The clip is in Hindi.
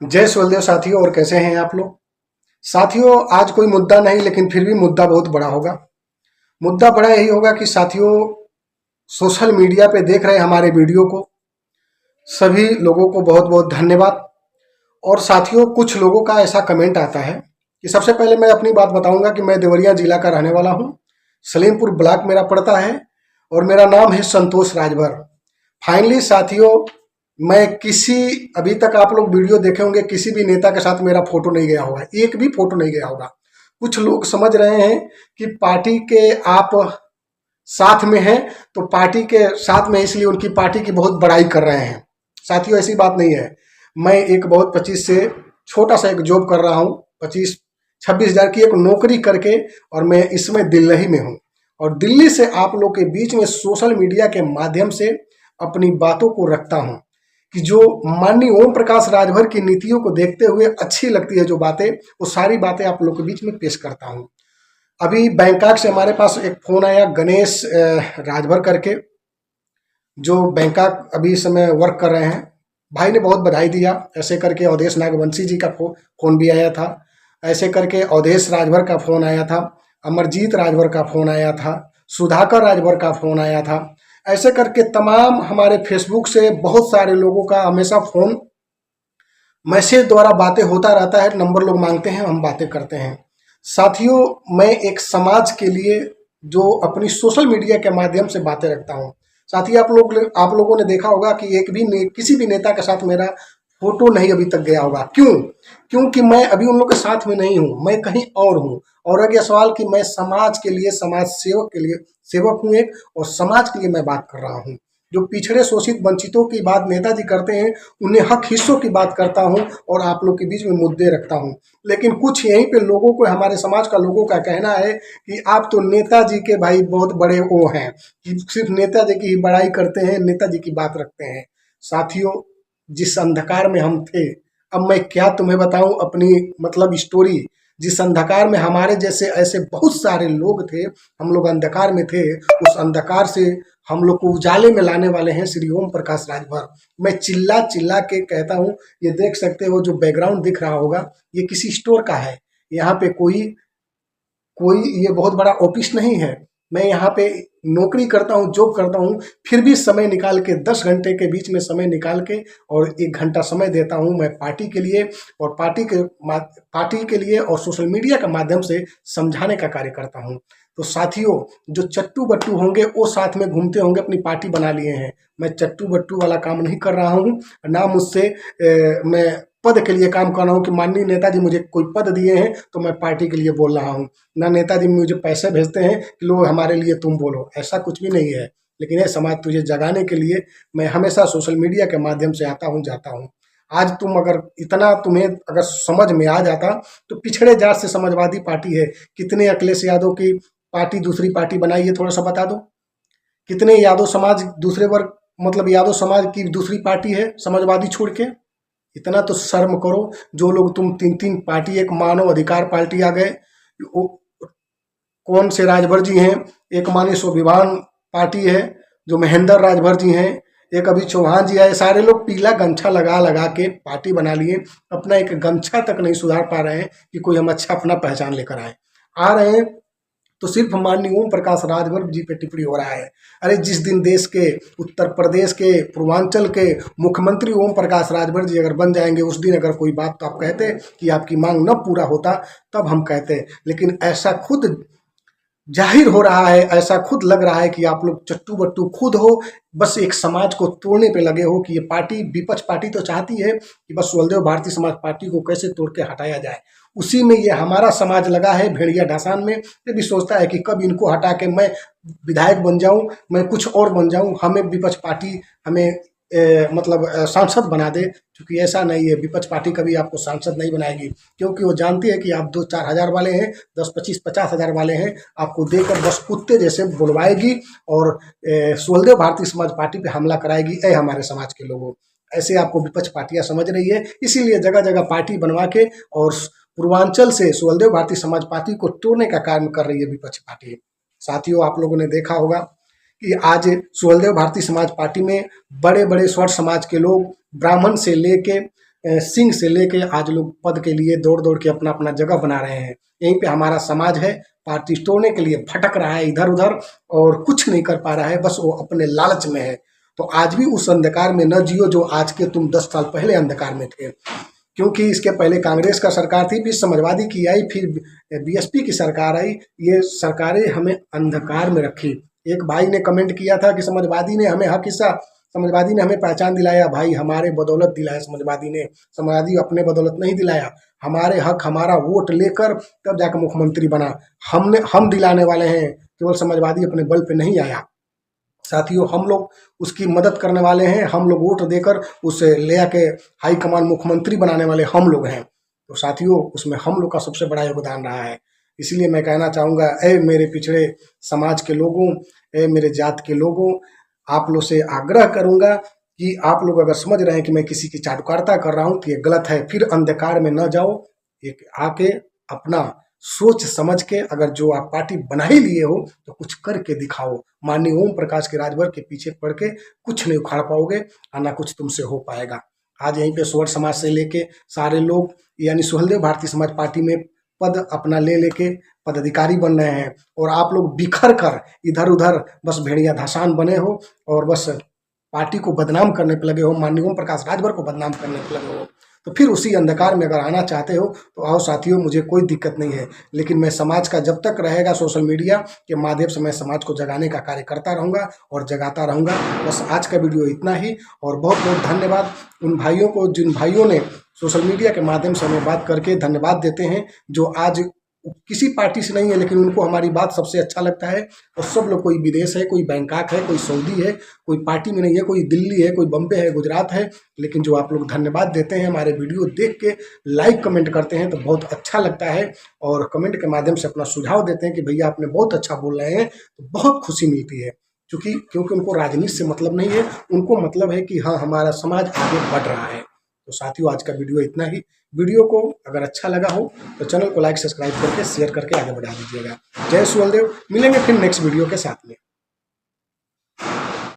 जय सुलदेव साथियों। और कैसे हैं आप लोग साथियों। आज कोई मुद्दा नहीं, लेकिन फिर भी मुद्दा बहुत बड़ा होगा। मुद्दा बड़ा यही होगा कि साथियों, सोशल मीडिया पे देख रहे हमारे वीडियो को सभी लोगों को बहुत बहुत धन्यवाद। और साथियों, कुछ लोगों का ऐसा कमेंट आता है कि सबसे पहले मैं अपनी बात बताऊंगा कि मैं देवरिया जिला का रहने वाला हूं। सलीमपुर ब्लॉक मेरा पड़ता है और मेरा नाम है संतोष राजभर। फाइनली साथियों, मैं किसी अभी तक आप लोग वीडियो देखे होंगे, किसी भी नेता के साथ मेरा फोटो नहीं गया होगा, एक भी फोटो नहीं गया होगा। कुछ लोग समझ रहे हैं कि पार्टी के आप साथ में हैं तो पार्टी के साथ में इसलिए उनकी पार्टी की बहुत बड़ाई कर रहे हैं। साथियों, ऐसी बात नहीं है। मैं एक बहुत 25 से छोटा सा एक जॉब कर रहा हूँ, 25-26 हज़ार की एक नौकरी करके, और मैं इसमें दिल्ली में हूँ। और दिल्ली से आप लोग के बीच में सोशल मीडिया के माध्यम से अपनी बातों को रखता हूँ कि जो माननीय ओम प्रकाश राजभर की नीतियों को देखते हुए अच्छी लगती है जो बातें, वो सारी बातें आप लोग के बीच में पेश करता हूँ। अभी बैंकॉक से हमारे पास एक फोन आया, गणेश राजभर करके, जो बैंकॉक अभी इस समय वर्क कर रहे हैं। भाई ने बहुत बधाई दिया। ऐसे करके अवधेश नागवंशी जी का फोन भी आया था। ऐसे करके अवधेश राजभर का फोन आया था। अमरजीत राजभर का फोन आया था। सुधाकर राजभर का फोन आया था। ऐसे करके तमाम हमारे फेसबुक से बहुत सारे लोगों का हमेशा फोन मैसेज द्वारा बातें होता रहता है। नंबर लोग मांगते हैं, हम बातें करते हैं। साथियों, मैं एक समाज के लिए जो अपनी सोशल मीडिया के माध्यम से बातें रखता हूँ। साथियों, आप लोगों ने देखा होगा कि किसी भी नेता के साथ मेरा फोटो नहीं अभी तक गया होगा। क्यों? क्योंकि मैं अभी उन लोग के साथ में नहीं हूँ, मैं कहीं और हूँ। और अगला सवाल कि मैं समाज के लिए, समाज सेवक के लिए सेवक हूँ एक, और समाज के लिए मैं बात कर रहा हूँ। जो पिछड़े शोषित वंचितों की बात नेताजी करते हैं, उन्हें हक हिस्सों की बात करता हूं और आप लोग के बीच में मुद्दे रखता हूं। लेकिन कुछ यहीं पे लोगों को, हमारे समाज का लोगों का कहना है कि आप तो नेताजी के भाई बहुत बड़े वो हैं कि सिर्फ नेताजी की ही बड़ाई करते हैं, नेताजी की बात रखते हैं। साथियों, जिस अंधकार में हम थे, अब मैं क्या तुम्हें बताऊं अपनी मतलब स्टोरी। जिस अंधकार में हमारे जैसे ऐसे बहुत सारे लोग थे, हम लोग अंधकार में थे, उस अंधकार से हम लोग को उजाले में लाने वाले हैं श्री ओम प्रकाश राजभर। मैं चिल्ला चिल्ला के कहता हूँ। ये देख सकते हो, जो बैकग्राउंड दिख रहा होगा, ये किसी स्टोर का है। यहाँ पे कोई कोई ये बहुत बड़ा ऑफिस नहीं है। मैं यहाँ पे नौकरी करता हूँ, जॉब करता हूँ, फिर भी समय निकाल के 10 घंटे के बीच में समय निकाल के और 1 घंटा समय देता हूँ मैं पार्टी के लिए, और पार्टी के लिए और सोशल मीडिया के माध्यम से समझाने का कार्य करता हूँ। तो साथियों, जो चट्टू बट्टू होंगे वो साथ में घूमते होंगे, अपनी पार्टी बना लिए हैं। मैं चट्टू बट्टू वाला काम नहीं कर रहा हूँ। ना मुझसे मैं पद के लिए काम कर रहा हूँ कि माननीय नेताजी मुझे कोई पद दिए हैं तो मैं पार्टी के लिए बोल रहा हूँ। ना नेताजी मुझे पैसे भेजते हैं कि लो हमारे लिए तुम बोलो, ऐसा कुछ भी नहीं है। लेकिन ये समाज तुझे जगाने के लिए मैं हमेशा सोशल मीडिया के माध्यम से आता हूँ, जाता हूँ। आज तुम अगर इतना तुम्हें अगर समझ में आ जाता तो पिछड़े जात से समाजवादी पार्टी है। कितने अखिलेश यादव की पार्टी दूसरी पार्टी बनाई है, थोड़ा सा बता दो। कितने यादव समाज दूसरे वर्ग, मतलब यादव समाज की दूसरी पार्टी है समाजवादी छोड़ के। इतना तो शर्म करो। जो लोग तुम 3-3 पार्टी, एक मानव अधिकार पार्टी आ गए, वो कौन से राजभर जी हैं, एक माननीय स्वाभिमान पार्टी है जो महेंद्र राजभर जी हैं, एक अभी चौहान जी आए। सारे लोग पीला गमछा लगा लगा के पार्टी बना लिए, अपना एक गमछा तक नहीं सुधार पा रहे हैं कि कोई हम अच्छा अपना पहचान लेकर आए। आ रहे हैं तो सिर्फ माननीय ओम प्रकाश राजभर जी पे टिप्पणी हो रहा है। अरे जिस दिन देश के, उत्तर प्रदेश के, पूर्वांचल के मुख्यमंत्री ओम प्रकाश राजभर जी अगर बन जाएंगे, उस दिन अगर कोई बात तो आप कहते कि आपकी मांग न पूरा होता, तब हम कहते। लेकिन ऐसा खुद जाहिर हो रहा है, ऐसा खुद लग रहा है कि आप लोग चट्टू बट्टू खुद हो, बस एक समाज को तोड़ने पे लगे हो कि ये पार्टी, विपक्ष पार्टी तो चाहती है कि बस सुहलदेव भारती समाज पार्टी को कैसे तोड़ के हटाया जाए। उसी में ये हमारा समाज लगा है, भेड़िया ढासान में। ये भी सोचता है कि कब इनको हटा के मैं विधायक बन जाऊं, मैं कुछ और बन जाऊं, हमें विपक्ष पार्टी हमें मतलब सांसद बना दे। क्योंकि ऐसा नहीं है, विपक्ष पार्टी कभी आपको सांसद नहीं बनाएगी, क्योंकि वो जानती है कि आप 2-4 हज़ार वाले हैं, 10-25-50 हज़ार वाले हैं। आपको देकर बस कुत्ते जैसे बुलवाएगी और सुहलदेव भारती समाज पार्टी पे हमला कराएगी। ऐ हमारे समाज के लोगों, ऐसे आपको विपक्ष पार्टियां समझ रही है, इसीलिए जगह जगह पार्टी बनवा के और पूर्वांचल से सुहलदेव भारती समाज पार्टी को तोड़ने का कार्य कर रही है विपक्ष पार्टी। साथियों, आप लोगों ने देखा होगा कि आज सुहलदेव भारती समाज पार्टी में बड़े बड़े स्वर समाज के लोग, ब्राह्मण से लेके सिंह से लेके आज लोग पद के लिए दौड़ दौड़ के अपना अपना जगह बना रहे हैं। यहीं पे हमारा समाज है, पार्टी तोड़ने के लिए भटक रहा है इधर उधर और कुछ नहीं कर पा रहा है, बस वो अपने लालच में है। तो आज भी उस अंधकार में न जियो जो आज के तुम 10 साल पहले अंधकार में थे, क्योंकि इसके पहले कांग्रेस का सरकार थी, फिर समाजवादी की आई, फिर बीएसपी की सरकार आई। ये सरकारें हमें अंधकार में रखी। एक भाई ने कमेंट किया था कि समाजवादी ने हमें हक हिस्सा, समाजवादी ने हमें पहचान दिलाया। भाई हमारे बदौलत दिलाया समाजवादी ने, समाजवादी अपने बदौलत नहीं दिलाया। हमारे हक, हमारा वोट लेकर तब जाकर मुख्यमंत्री बना, हम दिलाने वाले हैं। केवल समाजवादी अपने बल पे नहीं आया साथियों, हम लोग उसकी मदद करने वाले हैं। हम लोग वोट देकर उसे ले आके हाई कमान मुख्यमंत्री बनाने वाले हम लोग हैं। तो साथियों, उसमें हम लोग का सबसे बड़ा योगदान रहा है। इसलिए मैं कहना चाहूँगा, ऐ मेरे पिछड़े समाज के लोगों, ऐ मेरे जात के लोगों, आप लोग से आग्रह करूँगा कि आप लोग अगर समझ रहे हैं कि मैं किसी की चाटुकारिता कर रहा हूँ तो ये गलत है। फिर अंधकार में न जाओ, एक आके अपना सोच समझ के अगर जो आप पार्टी बना ही लिए हो तो कुछ करके दिखाओ। माननीय ओम प्रकाश के राजभर के पीछे पड़ के कुछ नहीं उखाड़ पाओगे और ना कुछ तुमसे हो पाएगा। आज यहीं पे सुवर समाज से लेके सारे लोग यानी सुहेलदेव भारतीय समाज पार्टी में पद अपना ले लेके पदाधिकारी बन रहे हैं और आप लोग बिखर कर इधर उधर बस भेड़िया धसान बने हो और बस पार्टी को बदनाम करने पर लगे हो, माननीय ओम प्रकाश राजभर को बदनाम करने पर लगे हो। तो फिर उसी अंधकार में अगर आना चाहते हो तो आओ साथियों, मुझे कोई दिक्कत नहीं है। लेकिन मैं समाज का जब तक रहेगा सोशल मीडिया के माध्यम से मैं समाज को जगाने का कार्य करता रहूँगा और जगाता रहूँगा। बस आज का वीडियो इतना ही और बहुत बहुत धन्यवाद उन भाइयों को जिन भाइयों ने सोशल मीडिया के माध्यम से हमें बात करके धन्यवाद देते हैं, जो आज किसी पार्टी से नहीं है लेकिन उनको हमारी बात सबसे अच्छा लगता है। और सब लोग, कोई विदेश है, कोई बैंकॉक है, कोई सऊदी है, कोई पार्टी में नहीं है, कोई दिल्ली है, कोई बम्बे है, गुजरात है, लेकिन जो आप लोग धन्यवाद देते हैं, हमारे वीडियो देख के लाइक कमेंट करते हैं तो बहुत अच्छा लगता है। और कमेंट के माध्यम से अपना सुझाव देते हैं कि भैया आपने बहुत अच्छा बोल रहे हैं, तो बहुत खुशी मिलती है। क्योंकि उनको राजनीति से मतलब नहीं है, उनको मतलब है कि हाँ, हमारा समाज आगे बढ़ रहा है। तो साथियों, आज का वीडियो इतना ही। वीडियो को अगर अच्छा लगा हो तो चैनल को लाइक सब्सक्राइब करके शेयर करके आगे बढ़ा दीजिएगा। जय सुहेलदेव। मिलेंगे फिर नेक्स्ट वीडियो के साथ में।